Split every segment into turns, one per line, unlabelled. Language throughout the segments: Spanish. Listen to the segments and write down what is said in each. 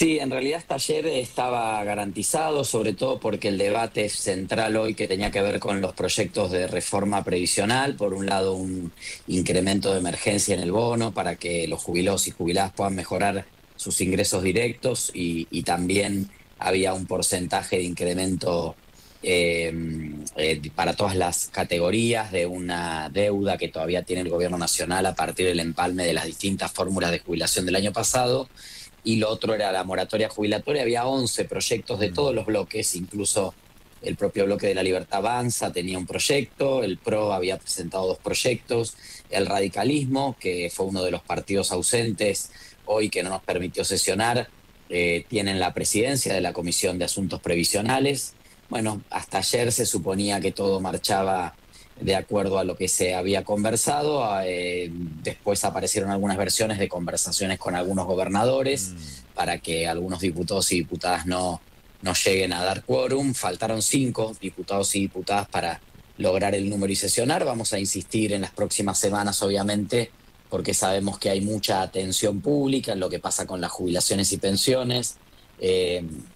Sí, en realidad hasta ayer estaba garantizado, sobre todo porque el debate central hoy que tenía que ver con los proyectos de reforma previsional, por un lado un incremento de emergencia en el bono para que los jubilados y jubiladas puedan mejorar sus ingresos directos y también había un porcentaje de incremento eh, para todas las categorías de una deuda que todavía tiene el gobierno nacional a partir del empalme de las distintas fórmulas de jubilación del año pasado y lo otro era la moratoria jubilatoria. Había 11 proyectos de todos los bloques, incluso el propio bloque de la Libertad Avanza tenía un proyecto, el PRO había presentado 2 proyectos, el radicalismo, que fue uno de los partidos ausentes hoy que no nos permitió sesionar, tienen la presidencia de la Comisión de Asuntos Previsionales. Bueno, hasta ayer se suponía que todo marchaba de acuerdo a lo que se había conversado. Después aparecieron algunas versiones de conversaciones con algunos gobernadores para que algunos diputados y diputadas no lleguen a dar quórum. Faltaron 5 diputados y diputadas para lograr el número y sesionar. Vamos a insistir en las próximas semanas, obviamente, porque sabemos que hay mucha atención pública en lo que pasa con las jubilaciones y pensiones.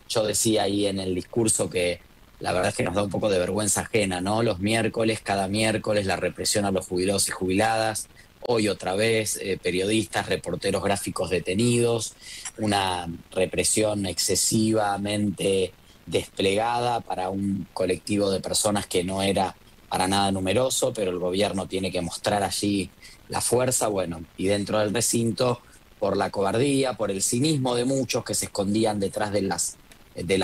Yo decía ahí en el discurso que la verdad es que nos da un poco de vergüenza ajena, ¿no? Los miércoles, cada miércoles, la represión a los jubilados y jubiladas. Hoy otra vez, periodistas, reporteros gráficos detenidos, una represión excesivamente desplegada para un colectivo de personas que no era para nada numeroso, pero el gobierno tiene que mostrar allí la fuerza, bueno, y dentro del recinto, por la cobardía, por el cinismo de muchos que se escondían detrás de las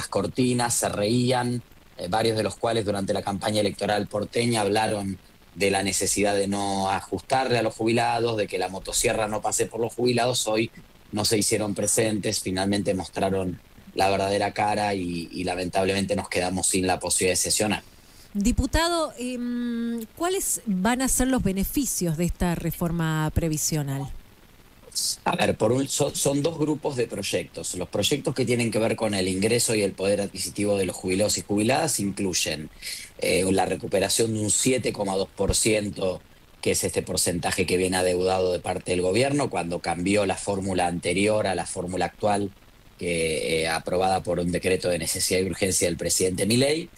cortinas, se reían, varios de los cuales durante la campaña electoral porteña hablaron de la necesidad de no ajustarle a los jubilados, de que la motosierra no pase por los jubilados. Hoy no se hicieron presentes, finalmente mostraron la verdadera cara y lamentablemente nos quedamos sin la posibilidad de sesionar.
Diputado, ¿cuáles van a ser los beneficios de esta reforma previsional?
A ver, son 2 grupos de proyectos. Los proyectos que tienen que ver con el ingreso y el poder adquisitivo de los jubilados y jubiladas incluyen la recuperación de un 7,2%, que es este porcentaje que viene adeudado de parte del gobierno cuando cambió la fórmula anterior a la fórmula actual, aprobada por un decreto de necesidad y urgencia del presidente Milei.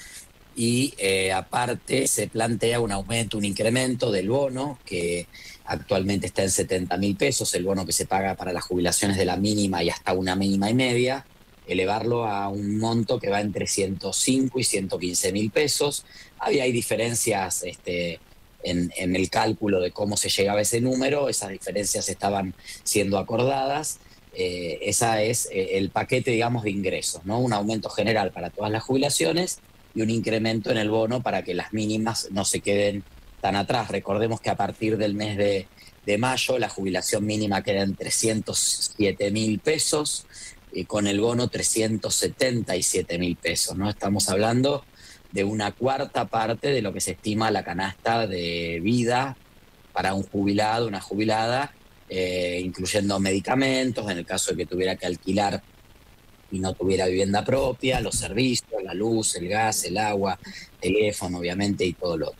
Y aparte se plantea un aumento, un incremento del bono, que actualmente está en 70.000 pesos, el bono que se paga para las jubilaciones de la mínima y hasta una mínima y media, elevarlo a un monto que va entre 105 y 115.000 pesos. Hay diferencias en el cálculo de cómo se llegaba a ese número, esas diferencias estaban siendo acordadas. Esa es el paquete, digamos, de ingresos, ¿no? Un aumento general para todas las jubilaciones y un incremento en el bono para que las mínimas no se queden tan atrás. Recordemos que a partir del mes de mayo la jubilación mínima queda en 307.000 pesos y con el bono 377.000 pesos, ¿no? Estamos hablando de una cuarta parte de lo que se estima la canasta de vida para un jubilado, una jubilada, incluyendo medicamentos, en el caso de que tuviera que alquilar y no tuviera vivienda propia, los servicios, la luz, el gas, el agua, teléfono, obviamente, y todo lo otro.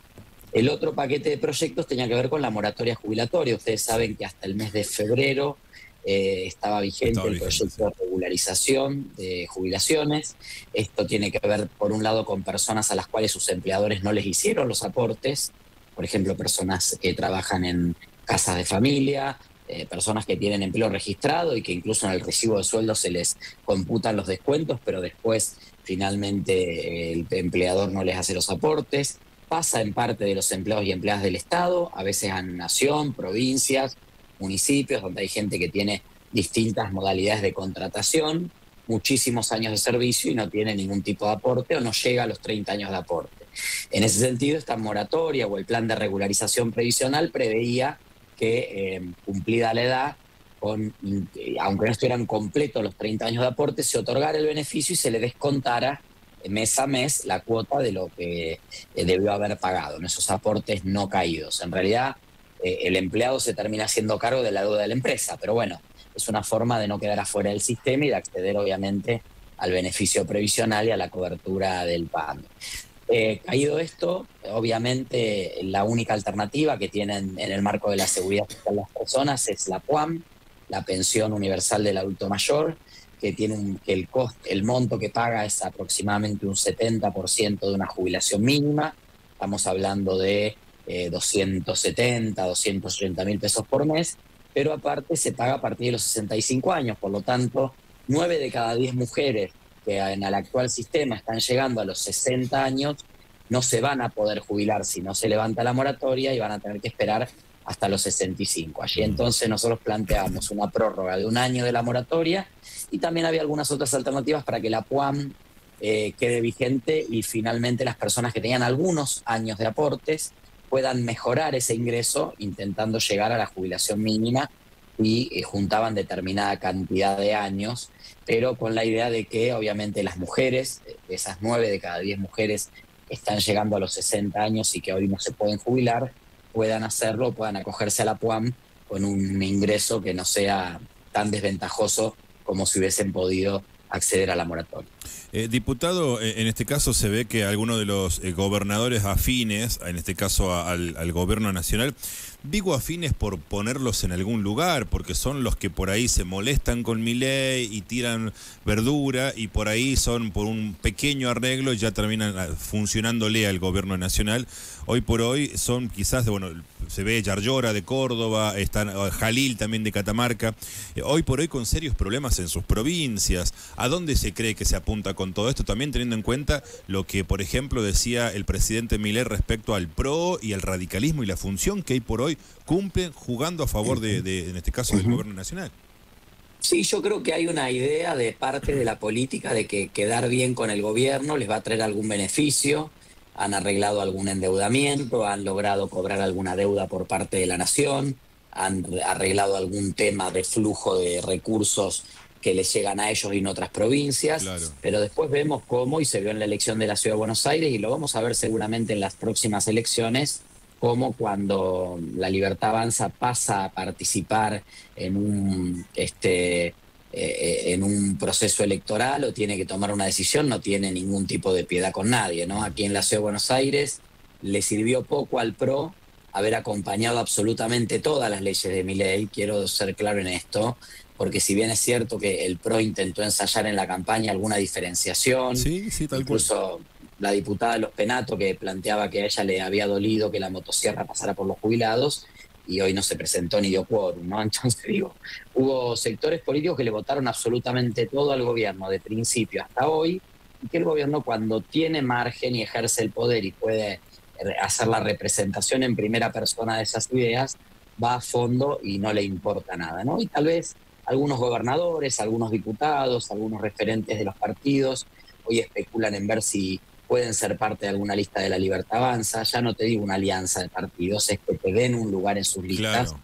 El otro paquete de proyectos tenía que ver con la moratoria jubilatoria. Ustedes saben que hasta el mes de febrero estaba vigente el proyecto de regularización de jubilaciones. Esto tiene que ver, por un lado, con personas a las cuales sus empleadores no les hicieron los aportes, por ejemplo, personas que trabajan en casas de familia, personas que tienen empleo registrado y que incluso en el recibo de sueldo se les computan los descuentos, pero después finalmente el empleador no les hace los aportes. Pasa en parte de los empleados y empleadas del Estado, a veces en nación, provincias, municipios, donde hay gente que tiene distintas modalidades de contratación, muchísimos años de servicio y no tiene ningún tipo de aporte o no llega a los 30 años de aporte. En ese sentido, esta moratoria o el plan de regularización previsional preveía que cumplida la edad, aunque no estuvieran completos los 30 años de aporte, se otorgara el beneficio y se le descontara mes a mes la cuota de lo que debió haber pagado en esos aportes no caídos. En realidad, el empleado se termina haciendo cargo de la deuda de la empresa, pero bueno, es una forma de no quedar afuera del sistema y de acceder obviamente al beneficio previsional y a la cobertura del PAMI. Caído esto, obviamente la única alternativa que tienen en el marco de la seguridad social las personas es la PUAM, la pensión universal del adulto mayor, que el monto que paga es aproximadamente un 70% de una jubilación mínima. Estamos hablando de 270, 280 mil pesos por mes, pero aparte se paga a partir de los 65 años, por lo tanto, 9 de cada 10 mujeres que en el actual sistema están llegando a los 60 años no se van a poder jubilar si no se levanta la moratoria y van a tener que esperar hasta los 65. Allí entonces nosotros planteamos una prórroga de 1 año de la moratoria y también había algunas otras alternativas para que la PUAM quede vigente y finalmente las personas que tenían algunos años de aportes puedan mejorar ese ingreso intentando llegar a la jubilación mínima y juntaban determinada cantidad de años, pero con la idea de que obviamente las mujeres, esas 9 de cada 10 mujeres están llegando a los 60 años y que hoy no se pueden jubilar, puedan hacerlo, puedan acogerse a la PUAM con un ingreso que no sea tan desventajoso como si hubiesen podido acceder a la moratoria.
Diputado, en este caso se ve que algunos de los gobernadores afines, en este caso al gobierno nacional, digo afines por ponerlos en algún lugar, porque son los que por ahí se molestan con Milei y tiran verdura y por ahí son por un pequeño arreglo y ya terminan funcionándole al gobierno nacional. Hoy por hoy son quizás, bueno, se ve Yarlora de Córdoba, están Jalil también de Catamarca, hoy por hoy con serios problemas en sus provincias. ¿A dónde se cree que se apunta con todo esto? También teniendo en cuenta lo que, por ejemplo, decía el presidente Milei respecto al PRO y al radicalismo y la función que hoy por hoy cumplen jugando a favor en este caso, del gobierno nacional.
Sí, yo creo que hay una idea de parte de la política de que quedar bien con el gobierno les va a traer algún beneficio. Han arreglado algún endeudamiento, han logrado cobrar alguna deuda por parte de la nación, han arreglado algún tema de flujo de recursos que les llegan a ellos y en otras provincias, claro. Pero después vemos cómo, y se vio en la elección de la Ciudad de Buenos Aires, y lo vamos a ver seguramente en las próximas elecciones, cómo cuando La Libertad Avanza pasa a participar en un proceso electoral o tiene que tomar una decisión, no tiene ningún tipo de piedad con nadie, ¿no? Aquí en la Ciudad de Buenos Aires le sirvió poco al PRO haber acompañado absolutamente todas las leyes de Milei, quiero ser claro en esto, porque si bien es cierto que el PRO intentó ensayar en la campaña alguna diferenciación, sí, tal incluso cual. La diputada de Los Penato que planteaba que a ella le había dolido que la motosierra pasara por los jubilados, y hoy no se presentó ni dio quórum, ¿no? Entonces digo, hubo sectores políticos que le votaron absolutamente todo al gobierno, de principio hasta hoy, y que el gobierno cuando tiene margen y ejerce el poder y puede hacer la representación en primera persona de esas ideas, va a fondo y no le importa nada, ¿no? Y tal vez algunos gobernadores, algunos diputados, algunos referentes de los partidos, hoy especulan en ver si pueden ser parte de alguna lista de La Libertad Avanza. Ya no te digo una alianza de partidos, es que te den un lugar en sus listas. Claro.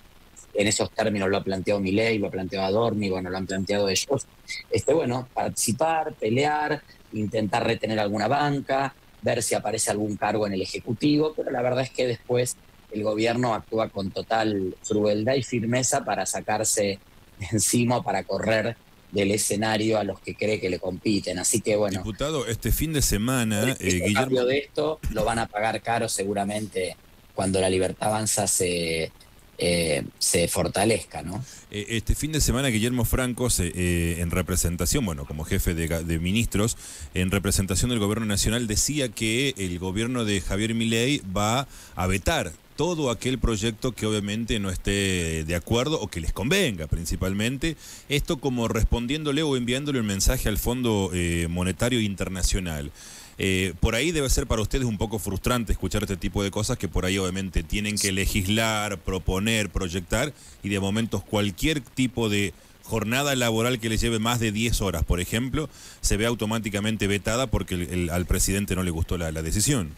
En esos términos lo ha planteado Milei, lo ha planteado Adorni, bueno, lo han planteado ellos. Bueno, participar, pelear, intentar retener alguna banca, ver si aparece algún cargo en el Ejecutivo, pero la verdad es que después el gobierno actúa con total crueldad y firmeza para sacarse de encima, para correr del escenario a los que cree que le compiten. Así que bueno,
diputado, este fin de semana
Guillermo, cambio de esto lo van a pagar caro seguramente cuando La Libertad Avanza se fortalezca, ¿no?
Este fin de semana Guillermo Franco en representación, bueno, como jefe de ministros, en representación del gobierno nacional, decía que el gobierno de Javier Milei va a vetar todo aquel proyecto que obviamente no esté de acuerdo o que les convenga principalmente, esto como respondiéndole o enviándole un mensaje al Fondo Monetario Internacional. Por ahí debe ser para ustedes un poco frustrante escuchar este tipo de cosas que por ahí obviamente tienen que legislar, proponer, proyectar y de momentos cualquier tipo de jornada laboral que les lleve más de 10 horas, por ejemplo, se ve automáticamente vetada porque al presidente no le gustó la decisión.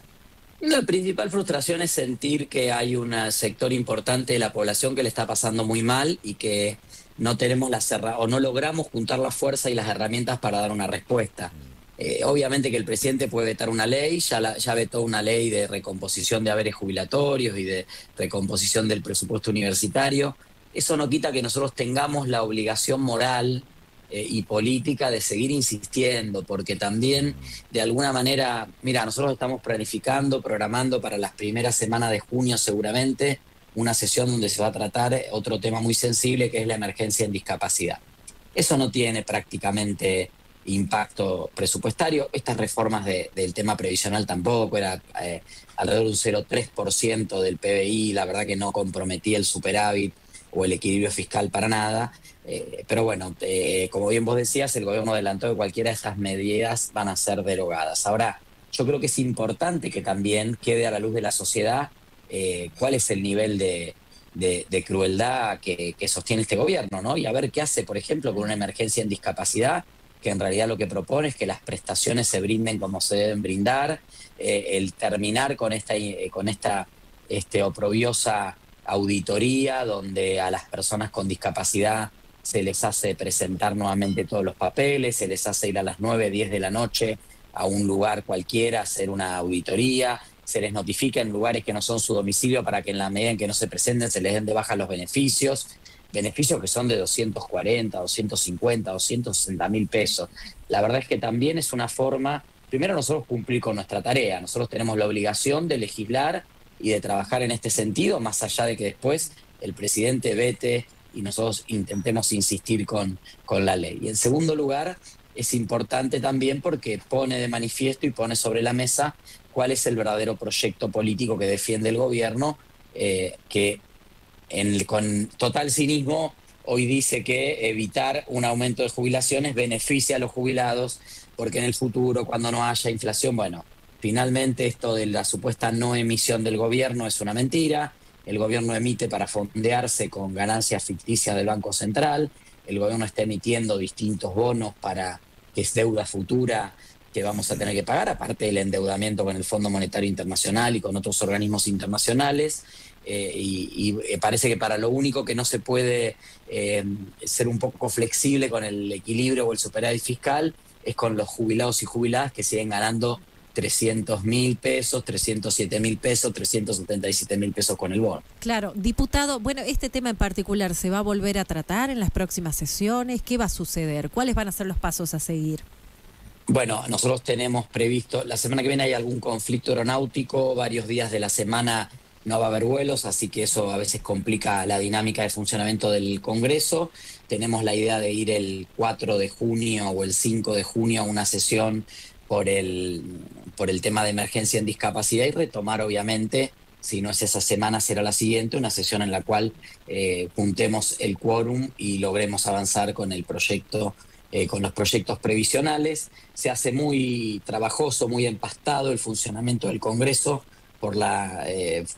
La principal frustración es sentir que hay un sector importante de la población que le está pasando muy mal y que no tenemos o no logramos juntar la fuerza y las herramientas para dar una respuesta. Obviamente que el presidente puede vetar una ley, ya vetó una ley de recomposición de haberes jubilatorios y de recomposición del presupuesto universitario. Eso no quita que nosotros tengamos la obligación moral y política de seguir insistiendo, porque también de alguna manera, mira, nosotros estamos programando para las primeras semanas de junio seguramente una sesión donde se va a tratar otro tema muy sensible que es la emergencia en discapacidad. Eso no tiene prácticamente impacto presupuestario. Estas reformas del tema previsional tampoco, era alrededor de un 0,3% del PBI, la verdad que no comprometía el superávit o el equilibrio fiscal para nada. Pero bueno, como bien vos decías, el gobierno adelantó que cualquiera de estas medidas van a ser derogadas. Ahora, yo creo que es importante que también quede a la luz de la sociedad cuál es el nivel de crueldad que sostiene este gobierno, ¿no? Y a ver qué hace, por ejemplo, con una emergencia en discapacidad, que en realidad lo que propone es que las prestaciones se brinden como se deben brindar, el terminar con esta oprobiosa auditoría donde a las personas con discapacidad se les hace presentar nuevamente todos los papeles, se les hace ir a las 9, 10 de la noche a un lugar cualquiera a hacer una auditoría, se les notifica en lugares que no son su domicilio para que en la medida en que no se presenten se les den de baja los beneficios que son de 240, 250, 260 mil pesos. La verdad es que también es una forma, primero nosotros cumplir con nuestra tarea, nosotros tenemos la obligación de legislar y de trabajar en este sentido, más allá de que después el presidente vete y nosotros intentemos insistir con la ley. Y en segundo lugar, es importante también porque pone de manifiesto y pone sobre la mesa cuál es el verdadero proyecto político que defiende el gobierno, que con total cinismo hoy dice que evitar un aumento de jubilaciones beneficia a los jubilados, porque en el futuro, cuando no haya inflación, bueno, finalmente esto de la supuesta no emisión del gobierno es una mentira. El gobierno emite para fondearse con ganancias ficticias del Banco Central, el gobierno está emitiendo distintos bonos para que es deuda futura que vamos a tener que pagar, aparte del endeudamiento con el Fondo Monetario Internacional y con otros organismos internacionales, y parece que para lo único que no se puede ser un poco flexible con el equilibrio o el superávit fiscal es con los jubilados y jubiladas que siguen ganando 300.000 pesos, 307.000 pesos, 377.000 pesos con el bono.
Claro, diputado, bueno, este tema en particular, ¿se va a volver a tratar en las próximas sesiones? ¿Qué va a suceder? ¿Cuáles van a ser los pasos a seguir?
Bueno, nosotros tenemos previsto, la semana que viene hay algún conflicto aeronáutico, varios días de la semana no va a haber vuelos, así que eso a veces complica la dinámica de funcionamiento del Congreso. Tenemos la idea de ir el 4 de junio o el 5 de junio a una sesión por el tema de emergencia en discapacidad y retomar, obviamente, si no es esa semana, será la siguiente, una sesión en la cual juntemos el quórum y logremos avanzar con el proyecto, con los proyectos previsionales. Se hace muy trabajoso, muy empastado el funcionamiento del Congreso por la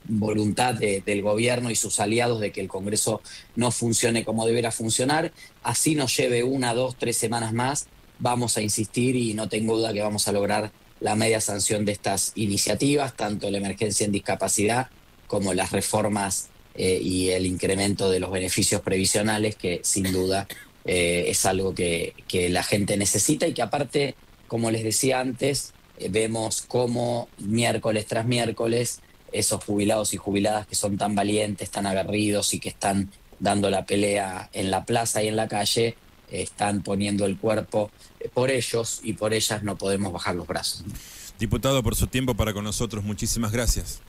voluntad del gobierno y sus aliados de que el Congreso no funcione como deberá funcionar. Así nos lleve 1, 2, 3 semanas más, vamos a insistir y no tengo duda que vamos a lograr la media sanción de estas iniciativas, tanto la emergencia en discapacidad como las reformas y el incremento de los beneficios previsionales, que sin duda es algo que la gente necesita y que aparte, como les decía antes, vemos cómo miércoles tras miércoles esos jubilados y jubiladas que son tan valientes, tan aguerridos y que están dando la pelea en la plaza y en la calle, están poniendo el cuerpo por ellos y por ellas no podemos bajar los brazos.
Diputado, por su tiempo para con nosotros, muchísimas gracias.